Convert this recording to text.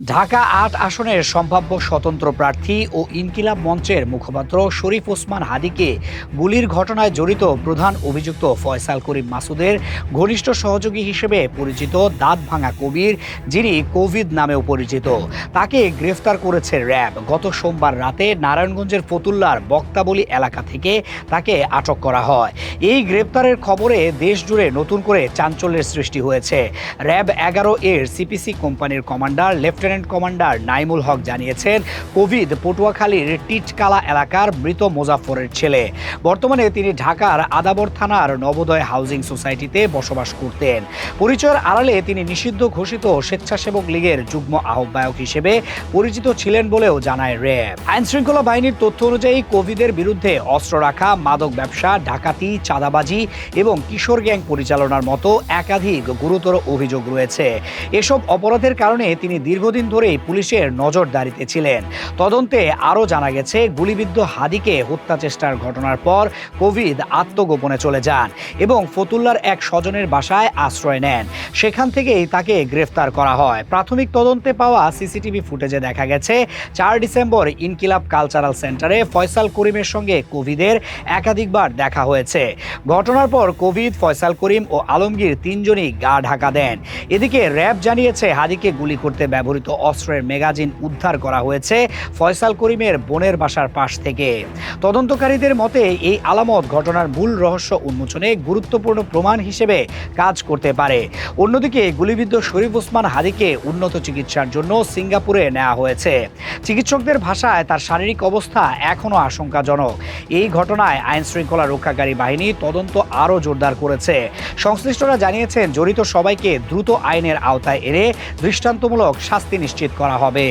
ঢাকা-৮ আসনের সম্ভাব্য স্বতন্ত্র প্রার্থী ও ইনকিলাব মঞ্চের মুখপাত্র শরীফ ওসমান হাদীকে গুলির ঘটনায় জড়িত প্রধান অভিযুক্ত ফয়সাল করিম মাসুদের ঘনিষ্ঠ সহযোগী হিসেবে পরিচিত দাঁতভাঙা কবির, যিনি কোভিদ নামেও পরিচিত, তাকে গ্রেফতার করেছে র্যাব। গত সোমবার রাতে নারায়ণগঞ্জের ফতুল্লার বক্তাবলী এলাকা থেকে তাকে আটক করা হয়। এই গ্রেপ্তারের খবরে দেশজুড়ে নতুন করে চাঞ্চল্যের সৃষ্টি হয়েছে। র্যাব ১১ এর সিপিসি কোম্পানির কমান্ডার লেফটেন্যান্ট কমান্ডার নাইমুল হক জানিয়েছেন, কোভিদ পটুয়াখালীর টিটকালা এলাকার মৃত মোজাফফরের ছেলে। বর্তমানে তিনি ঢাকার আদাবর থানার নবোদয় হাউজিং সোসাইটিতে বসবাস করতেন। পরিচয়ের আড়ালে তিনি নিষিদ্ধ ঘোষিত স্বেচ্ছাসেবক লীগের যুগ্ম আহ্বায়ক হিসেবে পরিচিত ছিলেন বলেও জানায় র্যাব। আইনশৃঙ্খলা বাহিনীর তথ্য অনুযায়ী কোভিদের বিরুদ্ধে অস্ত্র রাখা, মাদক ব্যবসা, ডাকাতি, চাঁদাবাজি এবং কিশোর গ্যাং পরিচালনার মতো একাধিক গুরুতর অভিযোগ রয়েছে। এসব অপরাধের কারণে তিনি দীর্ঘদিন ধরেই পুলিশের নজরদারিতে ছিলেন। তদন্তে আরও জানা গেছে, গুলিবিদ্ধ হাদীকে হত্যা চেষ্টার ঘটনার পর কোভিদ আত্মগোপনে চলে যান এবং ফতুল্লার এক স্বজনের বাসায় আশ্রয় নেন। সেখান থেকেই তাকে গ্রেফতার করা হয়। প্রাথমিক তদন্তে পাওয়া সিসিটিভি ফুটেজে দেখা গেছে, ৪ ডিসেম্বর ইনকিলাব কালচারাল সেন্টারে ফয়সাল করিমের সঙ্গে কোভিদের একাধিকবার দেখা হয়েছে। ঘটনার পর কোভিদ, ফয়সাল করিম ও আলমগীর তিনজনই গা ঢাকা দেন। এদিকে র্যাব জানিয়েছে, হাদীকে গুলি করতে ব্যবহৃত অস্ত্রের ম্যাগাজিন উদ্ধার করা হয়েছে ফয়সাল করিমের বোনের বাসার পাশ থেকে। তদন্তকারীদের মতে এই আলামত ঘটনার মূল রহস্য উন্মোচনে গুরুত্বপূর্ণ প্রমাণ হিসেবে কাজ করতে পারে। অন্যদিকে গুলিবিদ্ধ শরীফ ওসমান হাদীকে উন্নত চিকিৎসার জন্য সিঙ্গাপুরে নেওয়া হয়েছে। চিকিৎসকদের ভাষায় তার শারীরিক অবস্থা এখনও আশঙ্কাজনক। এই ঘটনায় আইনশৃঙ্খলা রক্ষাকারী বাহিনী তদন্ত আরও জোরদার করেছে। সংশ্লিষ্টরা জানিয়েছেন, জড়িত সবাইকে দ্রুত আইনের আওতায় এনে দৃষ্টান্তমূলক শাস্তি নিশ্চিত করা হবে।